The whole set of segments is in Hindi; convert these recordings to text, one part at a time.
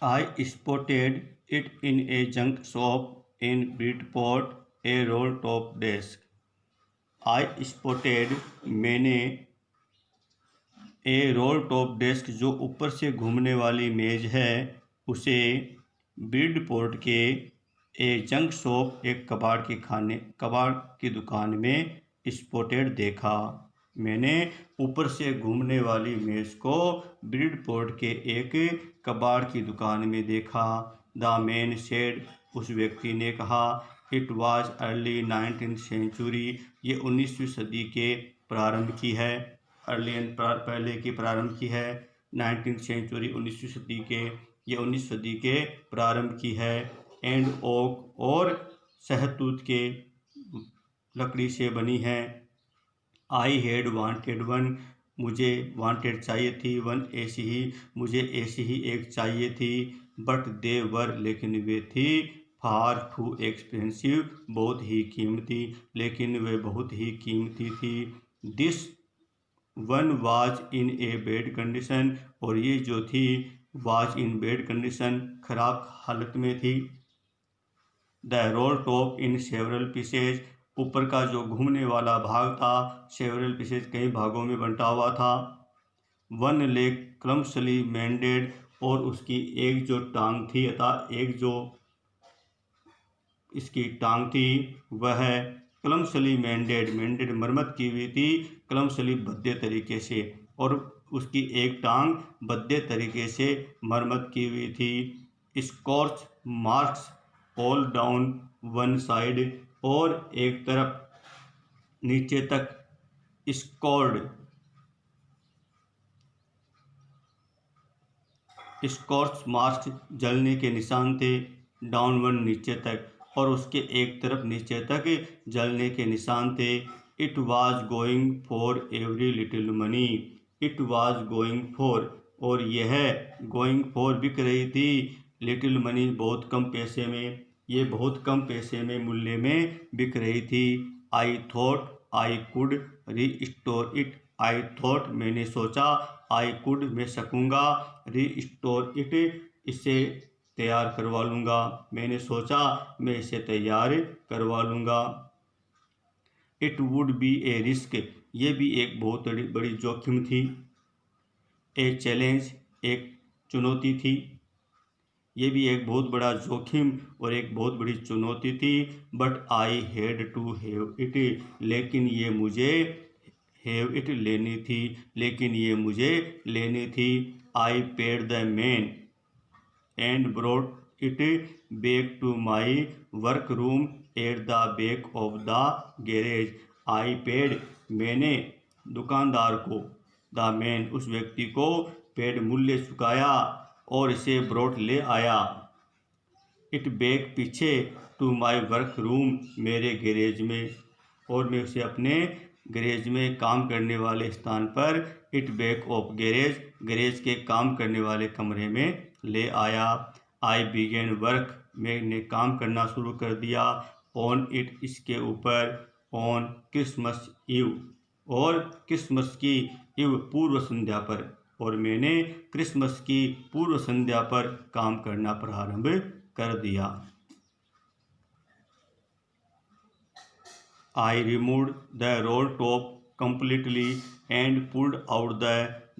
I spotted it in a junk shop in Bridgeport, a roll top desk. I spotted मैंने ए रोल टॉप डेस्क जो ऊपर से घूमने वाली मेज है उसे ब्रिडपोर्ट के ए जंक शॉप एक कबाड़ की दुकान में स्पॉटेड देखा। मैंने ऊपर से घूमने वाली मेज को ब्रिडपोर्ट के एक कबाड़ की दुकान में देखा। द मैन सेड, उस व्यक्ति ने कहा। It was early 19th century, ये 19वीं सदी के प्रारंभ की है। पहले की प्रारंभ की है। 19th सेंचुरी 19वीं सदी के, ये 19वीं सदी के प्रारंभ की है। एंड ओक, और सहतूत के लकड़ी से बनी है। आई हैड वांटेड वन, मुझे वांटेड चाहिए थी। वन, ऐसी ही, मुझे ऐसी ही एक चाहिए थी। बट दे वर, लेकिन वे थी। फार टू एक्सपेंसिव, बहुत ही कीमती, लेकिन वे बहुत ही कीमती थी। This one was in a bad condition, और ये जो थी वाज इन बैड कंडीशन, खराब हालत में थी। The role top in several pieces, ऊपर का जो घूमने वाला भाग था सेवरल पीसेज, कई भागों में बंटा हुआ था। वन लेग क्लम्सली मेंडेड, और उसकी एक जो टांग थी अतः एक जो इसकी टांग थी वह क्लम्सली मेंडेड मरम्मत की हुई थी, क्लम्सली भद्दे तरीके से, और उसकी एक टांग भद्दे तरीके से मरम्मत की हुई थी। Scorch marks all down one side, और एक तरफ नीचे तक स्कॉर्ड स्कॉर्च मार्क्स, जलने के निशान थे। डाउन वन, नीचे तक, और उसके एक तरफ नीचे तक जलने के निशान थे। It was going for every little money, it was going for, और यह गोइंग फॉर बिक रही थी। लिटिल मनी, बहुत कम पैसे में, ये बहुत कम पैसे में, मूल्य में बिक रही थी। I thought I could restore it, I thought, मैंने सोचा, आई कुड, मैं सकूँगा, रीस्टोर इट, इसे तैयार करवा लूँगा, मैंने सोचा मैं इसे तैयार करवा लूँगा। It would be A risk, ये भी एक बहुत बड़ी जोखिम थी। ए चैलेंज, एक चुनौती थी, ये भी एक बहुत बड़ा जोखिम और एक बहुत बड़ी चुनौती थी। But I had to have it, लेकिन ये मुझे हैव इट लेनी थी, लेकिन ये मुझे लेनी थी। I paid the man and brought it back to my work room at the back of the garage. I paid, मैंने दुकानदार को, द मैन, उस व्यक्ति को, पेड, मूल्य चुकाया, और इसे ब्रॉट, ले आया। इट बैक, पीछे, टू माई वर्क रूम, मेरे गैरेज में, और मैं उसे अपने गैरेज में, काम करने वाले स्थान पर, it back of garage, garage के काम करने वाले कमरे में ले आया। आई बिगेन वर्क, मैंने काम करना शुरू कर दिया। ऑन इट, इसके ऊपर। ऑन क्रिसमस ईव, और क्रिसमस की ईव, पूर्व संध्या पर, और मैंने क्रिसमस की पूर्व संध्या पर काम करना प्रारंभ कर दिया। I removed the roll top completely and pulled out the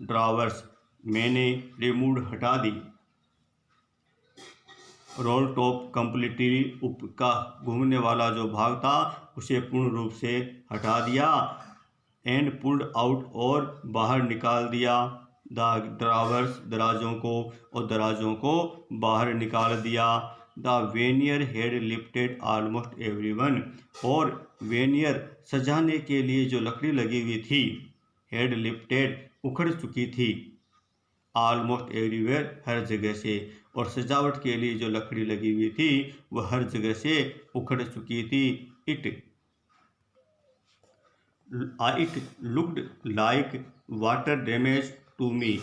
drawers. मैंने removed, हटा दी, रोल टॉप completely, का घूमने वाला जो भाग था उसे पूर्ण रूप से हटा दिया। and pulled out, और बाहर निकाल दिया। the drawers, दराजों को, और दराजों को बाहर निकाल दिया। The vernier had lifted almost everyone, और वेनियर, सजाने के लिए जो लकड़ी लगी हुई थी, हैड लिफ्टेड, उखड़ चुकी थी, ऑलमोस्ट एवरीवेयर, हर जगह से, और सजावट के लिए जो लकड़ी लगी हुई थी वह हर जगह से उखड़ चुकी थी। It looked like water damage to me,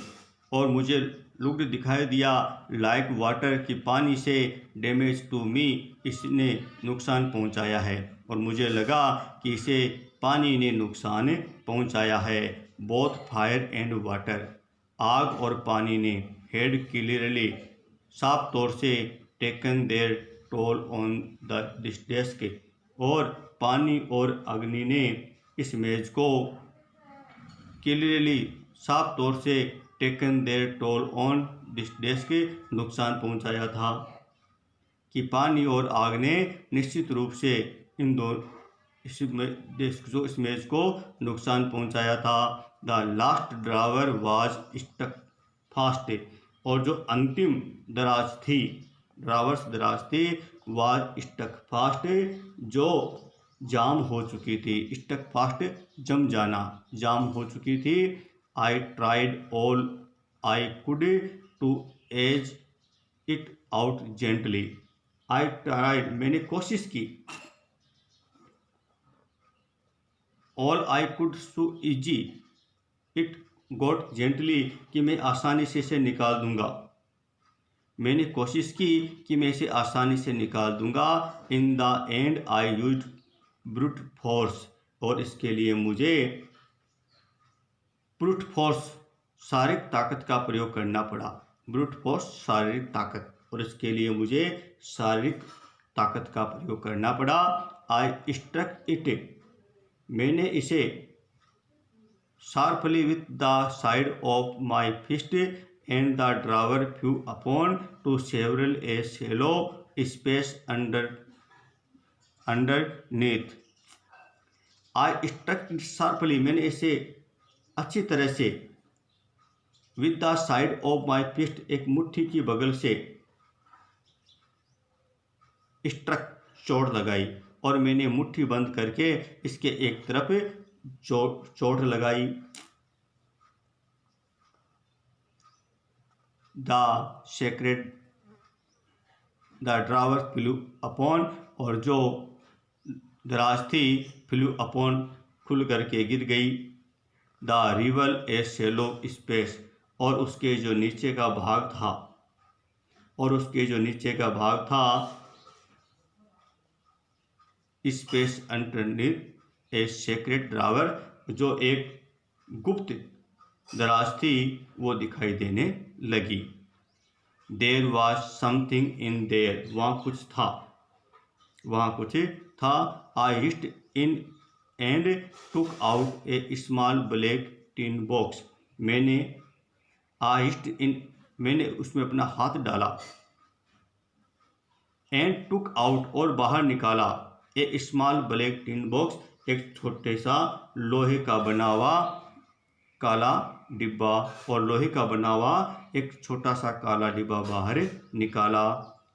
और मुझे लुक्ड, दिखाई दिया, लाइक वाटर, की पानी से, डैमेज टू मी, इसने नुकसान पहुंचाया है, और मुझे लगा कि इसे पानी ने नुकसान पहुंचाया है। बोथ फायर एंड वाटर, आग और पानी ने, हैड क्लियरली, साफ तौर से taken their toll on this desk, और पानी और अग्नि ने इस मेज को क्लियरली साफ तौर से taken their toll on this desk नुकसान पहुंचाया था, कि पानी और आग ने निश्चित रूप से इन दो इस मेज को नुकसान पहुंचाया था। The last drawer was stuck fast, और जो अंतिम दराज थी, दराज थी, वाज स्टक फास्ट, जो जाम हो चुकी थी। स्टक फास्ट जम जाना, जाम हो चुकी थी। I tried all I could to ease it out gently. I tried, मैंने कोशिश की। All I could to easy it got gently, कि मैं आसानी से इसे निकाल दूंगा। मैंने कोशिश की कि मैं इसे आसानी से निकाल दूंगा। In the and I used brute force, और इसके लिए मुझे ब्रूट फोर्स शारीरिक ताकत का प्रयोग करना पड़ा। ब्रूट फोर्स शारीरिक ताकत, और इसके लिए मुझे शारीरिक ताकत का प्रयोग करना पड़ा। आई स्ट्रक इट, मैंने इसे sharply with the side of my fist, and the drawer flew upon to several a shallow space underneath. I struck it sharply, मैंने इसे अच्छी तरह से, with the side of my fist, एक मुट्ठी की बगल से, स्ट्रक चोट लगाई, और मैंने मुट्ठी बंद करके इसके एक तरफ चोट लगाई। द ड्रावर फ्लू अपॉन, और जो दराज थी, फ्लू अपॉन, खुल करके गिर गई। The revealed a shallow space, और उसके जो नीचे का भाग था, space underneath a secret drawer, जो एक गुप्त दराज थी, वो दिखाई देने लगी। There was something in there, वहाँ कुछ था। I reached in and took out a small black tin box, मैंने उसमें अपना हाथ डाला। एंड टुक आउट, और बाहर निकाला। ए स्मॉल ब्लैक टिन बॉक्स, एक छोटे सा लोहे का बना हुआ काला डिब्बा, और लोहे का बना हुआ एक छोटा सा काला डिब्बा बाहर निकाला।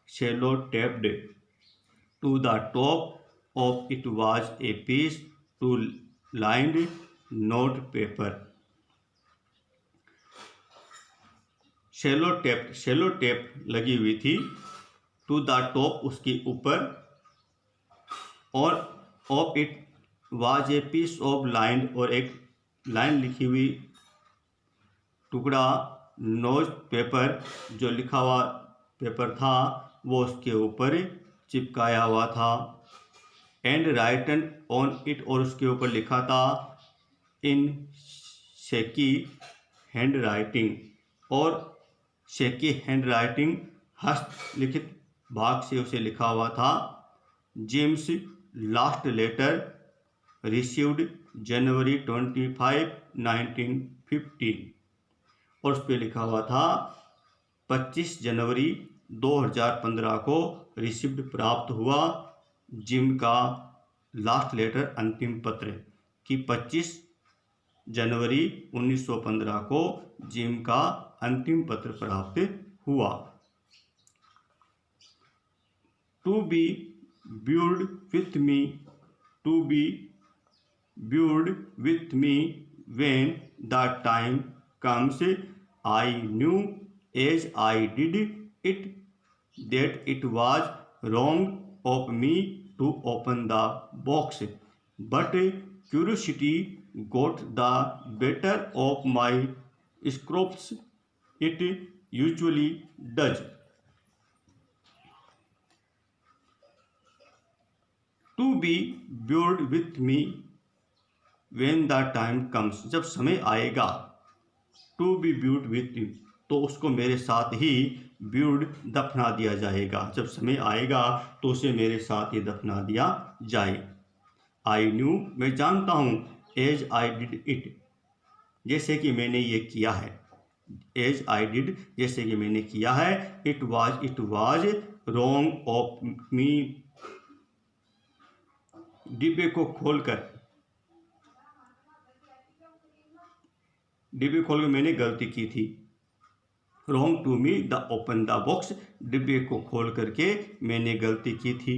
Sellotaped to the top of it was a piece to lined note paper. Sellotape लगी हुई थी, टू द टॉप, उसके ऊपर, और of it was a piece of line, और एक लाइन लिखी हुई टुकड़ा, नोट पेपर, जो लिखा हुआ पेपर था, वो उसके ऊपर चिपकाया हुआ था। एंड राइटन ऑन इट, और उसके ऊपर लिखा था इन शेकी हैंड राइटिंग, और शेकी हैंड राइटिंग, हस्तलिखित भाग से उसे लिखा हुआ था। जेम्स लास्ट लेटर रिसीव्ड जनवरी 25, 1915, और उस पर लिखा हुआ था 25 जनवरी 2015 को रिसीव्ड, प्राप्त हुआ, जिम का लास्ट लेटर, अंतिम पत्र, कि 25 जनवरी 1915 को जिम का अंतिम पत्र प्राप्त हुआ। To be buried with me, to be buried with me when the time comes, I knew as I did it that it was wrong of me to open the box, but curiosity got the better of my scruples. It usually does. To be viewed with me when the time comes, जब समय आएगा। To be viewed with you, तो उसको मेरे साथ ही ब्यूड दफना दिया जाएगा। जब समय आएगा तो उसे मेरे साथ ही दफना दिया जाए। आई न्यू, मैं जानता हूँ, एज आई डिड इट, जैसे कि मैंने ये किया है। एज आई डिड, जैसे कि मैंने किया है। It was wrong of me, डिब्बे को खोलकर मैंने गलती की थी। Wrong to me the open the box, डिब्बे को खोल करके मैंने गलती की थी।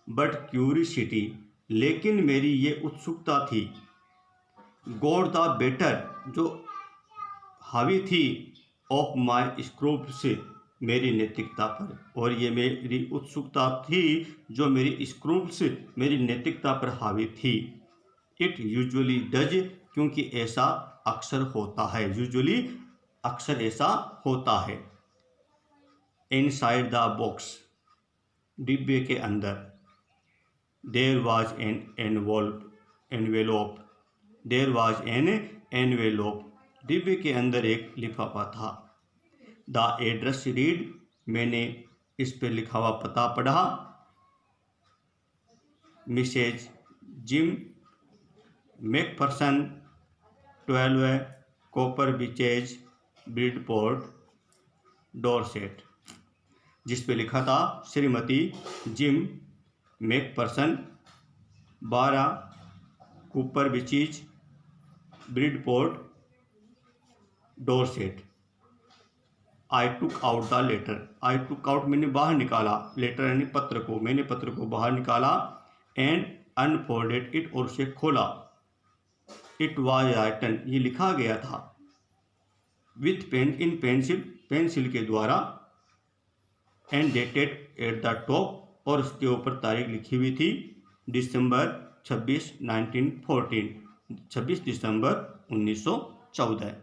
बट क्यूरिसिटी, लेकिन मेरी ये उत्सुकता थी। गॉड द बेटर, जो हावी थी, ऑफ माई स्क्रूप्स, मेरी नैतिकता पर। और ये मेरी उत्सुकता थी जो मेरी स्क्रूप्स, मेरी नैतिकता पर हावी थी। इट यूजुअली डज, क्योंकि ऐसा अक्सर होता है। यूजुअली, अक्सर ऐसा होता है। इनसाइड द बॉक्स, डिब्बे के अंदर। There was an envelope, there was an envelope, डिब्बे के अंदर एक लिफाफा था। द एड्रेस रीड, मैंने इस पर लिखा हुआ पता पढ़ा। Mrs Jim McPherson, 12 Copper Beeches, Bridport, Dorset, जिस पे लिखा था Shrimati Jim McPherson, 12 Cooper Beeches, Bridport, Dorset. I took out the letter, I took out, मैंने बाहर निकाला, लेटर यानी पत्र को, मैंने पत्र को बाहर निकाला। एंड अनफोल्डेड इट, और उसे खोला। इट वाज राइटन, ये लिखा गया था। With pen, in pencil, pencil के द्वारा। And dated at the top, और उसके ऊपर तारीख लिखी हुई थी, दिसंबर 26, 1914, 26 दिसंबर 1914।